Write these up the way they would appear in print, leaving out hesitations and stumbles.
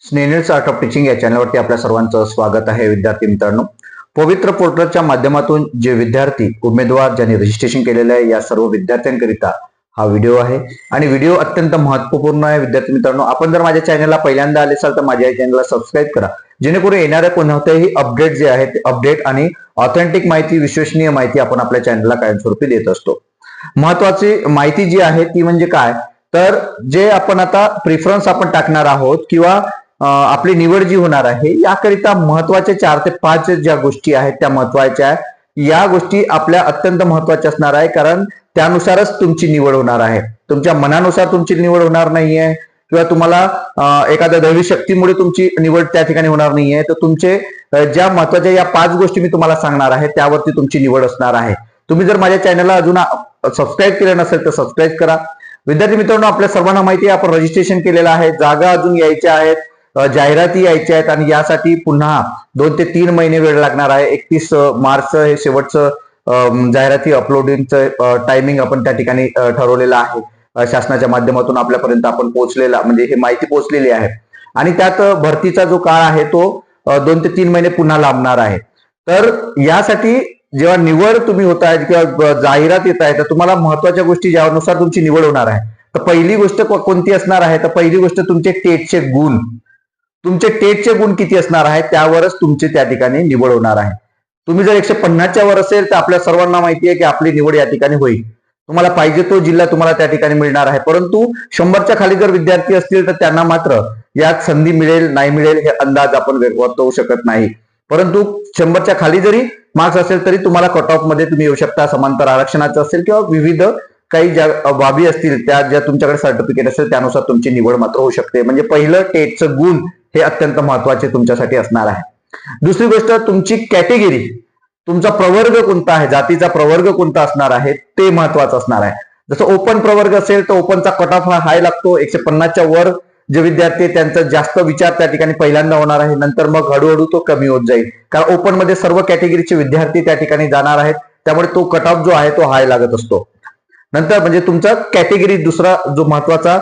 Snehal art of teaching या चॅनलवरती आपल्या सर्वांचं स्वागत आहे. विद्यार्थी मित्रांनो, पवित्र पोर्टलच्या माध्यमातून जे विद्यार्थी उमेदवार ज्यांनी रजिस्ट्रेशन केलेलं आहे या सर्व विद्यार्थ्यांकरिता हा व्हिडिओ आहे आणि व्हिडिओ अत्यंत महत्वपूर्ण आहे. विद्यार्थी मित्रांनो, आपण जर माझ्या चॅनलला पहिल्यांदा आले असाल तर माझ्या चॅनलला सबस्क्राईब करा, जेणेकरून येणाऱ्या कोणत्याही अपडेट जे आहेत अपडेट आणि ऑथेंटिक माहिती, विश्वसनीय माहिती आपण आपल्या चॅनलला कायमस्वरूपी देत असतो. महत्वाची माहिती जी आहे ती म्हणजे काय, तर जे आपण आता प्रिफरन्स आपण टाकणार आहोत किंवा आपली निवड जी होणार आहे याकरिता महत्वाचे 4 ते 5 ज्या गोष्टी आहेत त्या महत्वाच्या आहेत. या गोष्टी आपल्या अत्यंत महत्वाच्या असणार आहे, कारण त्यानुसारच तुमची निवड होणार आहे. तुमच्या मनानुसार तुमची निवड होणार नाहीये किंवा तुम्हाला एखाद्या दैवी शक्तीमुळे तुमची निवड त्या ठिकाणी होणार नाहीये. तर तुमचे ज्या महत्वाच्या या 5 गोष्टी मी तुम्हाला सांगणार आहे त्यावरती तुमची निवड असणार आहे. तुम्ही जर माझ्या चॅनलला अजून सबस्क्राईब केलं नसेल तर सबस्क्राईब करा. विद्यार्थी मित्रांनो, आपल्या सर्वांना माहिती आहे आपण रजिस्ट्रेशन केलेलं आहे, जागा अजून यायच्या आहेत, जाहिराती यायच्या आहेत आणि यासाठी पुन्हा 2 ते 3 महिने वेळ लागणार आहे. 31 मार्च हे शेवटचं जाहिराती अपलोडिंगचं टायमिंग आपण त्या ठिकाणी ठरवलेलं आहे. शासनाच्या माध्यमातून आपल्यापर्यंत आपण पोहोचलेला म्हणजे ही माहिती पोहोचलेली आहे आणि त्यात भरतीचा जो काळ आहे तो 2 ते 3 महिने पुन्हा लांबणार आहे. तर यासाठी जेव्हा निवड तुम्ही होताय किंवा जाहिरात येत आहे तर तुम्हाला महत्वाच्या गोष्टी ज्यानुसार तुमची निवड होणार आहे, तर पहिली गोष्ट कोणती असणार आहे, तर पहिली गोष्ट तुमचे टेटचे गुण. तुमचे टेटचे गुण किती असणार आहेत त्यावरच तुमची त्या ठिकाणी निवड होणार आहे. तुम्ही जर 150च्या वर असेल तर आपल्या सर्वांना माहिती आहे की आपली निवड या ठिकाणी होईल. तुम्हाला पाहिजे तो जिल्हा तुम्हाला त्या ठिकाणी मिळणार आहे. परंतु 100च्या खाली जर विद्यार्थी असतील तर त्यांना मात्र यात संधी मिळेल नाही मिळेल हे अंदाज आपण वर्तवू शकत नाही. परंतु 100च्या खाली जरी मार्क्स असेल तरी तुम्हाला कट ऑफ मध्ये तुम्ही येऊ शकता. समांतर आरक्षणाचं असेल किंवा विविध काही ज्या बाबी असतील त्या ज्या तुमच्याकडे सर्टिफिकेट असेल त्यानुसार तुमची निवड मात्र होऊ शकते. म्हणजे पहिलं टेटचं गुण हे अत्यंत महत्वाचे तुमच्यासाठी असणार आहे. दुसरी गोष्ट तुमची कॅटेगरी, तुमचा प्रवर्ग कोणता आहे, जातीचा प्रवर्ग कोणता असणार आहे ते महत्वाचं असणार आहे. जसं ओपन प्रवर्ग असेल तर ओपनचा कट ऑफ हा हाय लागतो. 150च्या वर जे विद्यार्थी त्यांचा जास्त विचार त्या ठिकाणी पहिल्यांदा होणार आहे, नंतर मग हळूहळू तो कमी होत जाईल. कारण ओपन मध्ये सर्व कॅटेगरीचे विद्यार्थी त्या ठिकाणी जाणार आहेत, त्यामुळे तो कट ऑफ जो आहे तो हाय लागत असतो. नंतर म्हणजे तुमचा कॅटेगरी दुसरा जो महत्वाचा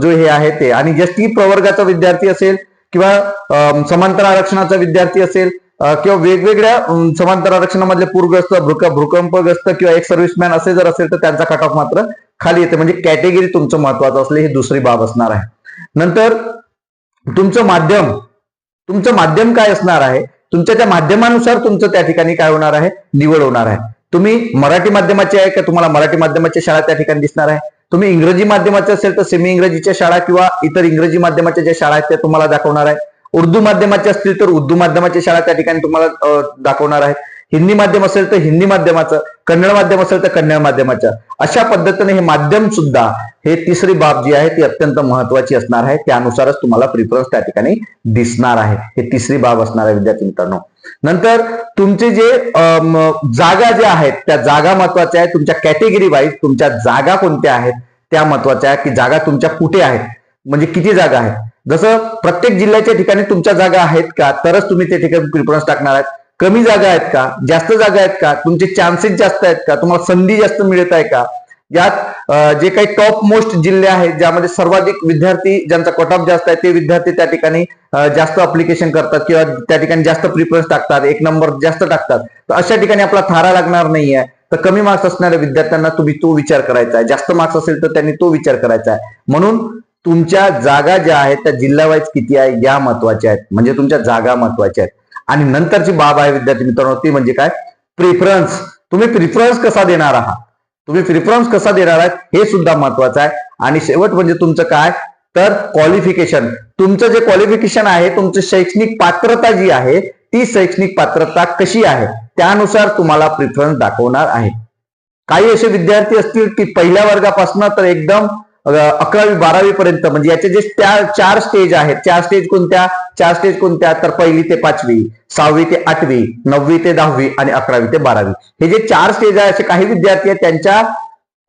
जो हे आहे ते. आणि एसटी प्रवर्गाचा विद्यार्थी असेल किंवा समांतर आरक्षणाचा विद्यार्थी असेल किंवा वेगवेगळ्या समांतर आरक्षणामधले पूरग्रस्त, भूकंपग्रस्त किंवा एक सर्व्हिसमॅन असे जर असेल तर त्यांचा कट ऑफ मात्र खाली येते. म्हणजे कॅटेगरी तुमचं महत्वाचं असले ही दुसरी बाब असणार आहे. नंतर तुमचं माध्यम काय असणार आहे, तुमच्या त्या माध्यमानुसार तुमचं त्या ठिकाणी काय होणार आहे, निवड होणार आहे. तुम्ही मराठी माध्यमाचे आहे का, तुम्हाला मराठी माध्यमाच्या शाळा त्या ठिकाणी दिसणार आहे. तुम्ही इंग्रजी माध्यमाचे असेल तर सेमी इंग्रजीच्या शाळा किंवा इतर इंग्रजी माध्यमाच्या ज्या शाळा आहेत त्या तुम्हाला दाखवणार आहे. उर्दू माध्यमाचे असतील तर उर्दू माध्यमाच्या शाळा त्या ठिकाणी तुम्हाला दाखवणार आहेत. हिंदी माध्यम असेल तर हिंदी माध्यमाचं, कन्नड माध्यम असेल तर कन्नड माध्यमाचं, अशा पद्धतीने हे माध्यम सुद्धा हे तिसरी बाब जी आहे ती अत्यंत महत्वाची असणार आहे. त्यानुसारच तुम्हाला प्रिफरन्स त्या ठिकाणी दिसणार आहे. हे तिसरी बाब असणार आहे विद्यार्थी मित्रांनो. नंतर तुमचे जे जागा ज्या आहेत त्या जागा महत्वाच्या आहेत. तुमच्या कॅटेगरी वाईज तुमच्या जागा कोणत्या आहेत त्या महत्वाच्या आहेत, की जागा तुमच्या कुठे आहेत, म्हणजे किती जागा आहेत. जसं प्रत्येक जिल्ह्याच्या ठिकाणी तुमच्या जागा आहेत का, तरच तुम्ही त्या ठिकाणी प्रिफरन्स टाकणार आहेत. कमी जागा आहेत का, जास्त जागा आहेत का, तुमचे चान्सेस जास्त आहेत का, तुम्हाला संधी जास्त मिळत आहे का. यात जे काही टॉप मोस्ट जिल्हे आहेत ज्यामध्ये सर्वाधिक विद्यार्थी ज्यांचा कट ऑफ जास्त आहे ते विद्यार्थी त्या ठिकाणी जास्त अप्लिकेशन करतात किंवा त्या ठिकाणी जास्त प्रिफरन्स टाकतात, 1 नंबर जास्त टाकतात. तर अशा ठिकाणी आपला थारा लागणार नाहीये. तर कमी मार्क्स असणाऱ्या विद्यार्थ्यांना तुम्ही तो विचार करायचा आहे, जास्त मार्क्स असेल तर त्यांनी तो विचार करायचा आहे. म्हणून तुमच्या जागा ज्या आहेत त्या जिल्हा वाईज किती आहे या महत्वाच्या आहेत, म्हणजे तुमच्या जागा महत्वाच्या आहेत. आणि नंतरची बाब आहे विद्यार्थी मित्रांनो ती म्हणजे काय, प्रिफरन्स. तुम्ही प्रिफरन्स कसा देणार आहात हे सुद्धा महत्वाचं आहे. आणि शेवट म्हणजे तुमचं काय, तर क्वालिफिकेशन. तुमचं जे क्वालिफिकेशन आहे, तुमचं शैक्षणिक पात्रता जी आहे ती शैक्षणिक पात्रता कशी आहे त्यानुसार तुम्हाला प्रिफरन्स दाखवणार आहे. काही असे विद्यार्थी असतील की पहिल्या वर्गापासून तर एकदम 11वी 12वी पर्यंत, म्हणजे याचे जे 4 स्टेज आहेत, 4 स्टेज कोणत्या, तर 1ली ते 5वी, 6वी ते 8वी, 9वी ते 10वी आणि 11वी ते 12वी. हे जे 4 स्टेज आहे असे काही विद्यार्थी आहेत त्यांच्या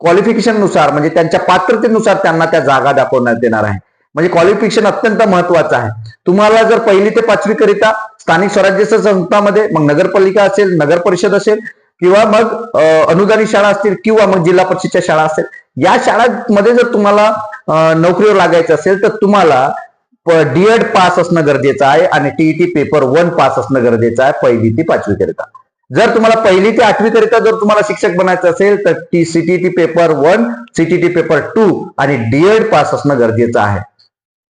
क्वालिफिकेशन नुसार म्हणजे त्यांच्या पात्रतेनुसार त्यांना त्या जागा दाखवण्यात येणार आहे. म्हणजे क्वालिफिकेशन अत्यंत महत्वाचं आहे. तुम्हाला जर 1ली ते 5वी करिता स्थानिक स्वराज्य संस्थांमध्ये मग नगरपालिका असेल, नगर परिषद असेल किंवा मग अनुदानित शाळा असतील किंवा मग जिल्हा परिषदच्या शाळा असेल, या शाळांमध्ये जर तुम्हाला नोकरीवर लागायचं असेल तर तुम्हाला डीएड पास असणं गरजेचं आहे आणि टीईटी पेपर 1 पास असणं गरजेचं आहे 1ली ते 5वी करिता. जर तुम्हाला 1ली ते 8वी करिता जर तुम्हाला शिक्षक बनायचं असेल तर सीटीटी पेपर 1, सीटीटी पेपर 2 आणि डीएड पास असणं गरजेचं आहे.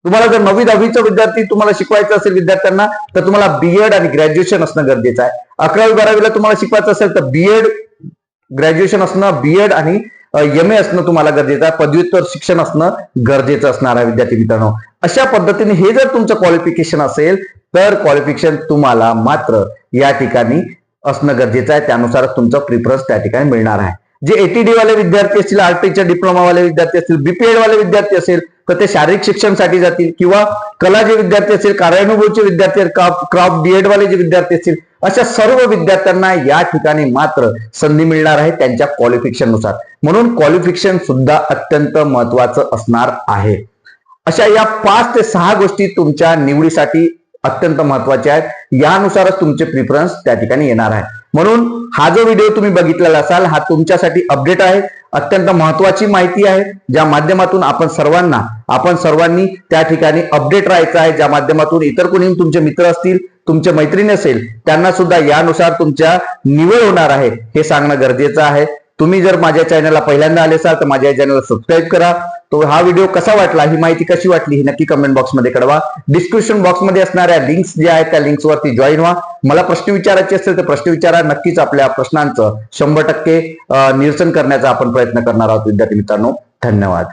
तुम्हाला जर 9वी 10वीचा विद्यार्थी तुम्हाला शिकवायचं असेल विद्यार्थ्यांना तर तुम्हाला बीएड आणि ग्रॅज्युएशन असणं गरजेचं आहे. 11वी 12वीला तुम्हाला शिकवायचं असेल तर बीएड ग्रॅज्युएशन असणं, बीएड आणि MA असणं तुम्हाला गरजेचं आहे. पदव्युत्तर शिक्षण असणं गरजेचं असणार आहे विद्यार्थी मित्रांनो. अशा पद्धतीने हे जर तुमचं क्वालिफिकेशन असेल तर क्वालिफिकेशन तुम्हाला मात्र या ठिकाणी असणं गरजेचं आहे. त्यानुसारच तुमचं प्रिफरन्स त्या ठिकाणी मिळणार आहे. जे एटीडी वाले विद्यार्थी असतील, आरटीच्या डिप्लोमा वाले विद्यार्थी असतील, बीपीएड वाले विद्यार्थी असेल तर ते शारीरिक शिक्षणासाठी जातील किंवा कला जे विद्यार्थी असतील, कार्यानुभवचे विद्यार्थी, क्राफ्ट बीएड वाले जे विद्यार्थी असतील, अशा सर्व विद्यार्थ्यांना या ठिकाणी मात्र संधी मिळणार आहे त्यांच्या क्वालिफिकेशन नुसार. म्हणून क्वालिफिकेशन सुद्धा अत्यंत महत्वाचं असणार आहे. अशा या 5 ते 6 गोष्टी तुमच्या निवडीसाठी अत्यंत महत्वाच्या आहेत. यानुसारच तुमचे प्रिफरन्स त्या ठिकाणी येणार आहे. म्हणून हा जो व्हिडिओ तुम्ही बघितलेला असाल हा तुमच्यासाठी अपडेट आहे, अत्यंत महत्वाची माहिती आहे, ज्या माध्यमातून आपण सर्वांनी त्या ठिकाणी अपडेट राहायचं आहे. ज्या माध्यमातून इतर कोणी तुमचे मित्र असतील, तुमचे मैत्रिणी असेल त्यांना सुद्धा यानुसार तुमच्या निवड होणार आहे हे सांगणं गरजेचं आहे. तुम्ही जर माझ्या चॅनलला पहिल्यांदा आले असाल तर माझ्या चॅनलला सबस्क्राईब करा. तो हा व्हिडिओ कसा वाटला, ही माहिती कशी वाटली ही नक्की कमेंट बॉक्समध्ये कळवा. डिस्क्रिप्शन बॉक्समध्ये असणाऱ्या लिंक्स ज्या आहेत त्या लिंक्सवरती जॉईन व्हा. मला प्रश्न विचारायचे असतील तर प्रश्न विचारा. नक्कीच आपल्या प्रश्नांचं 100% निरसन करण्याचा आपण प्रयत्न करणार आहोत विद्यार्थी मित्रांनो. धन्यवाद.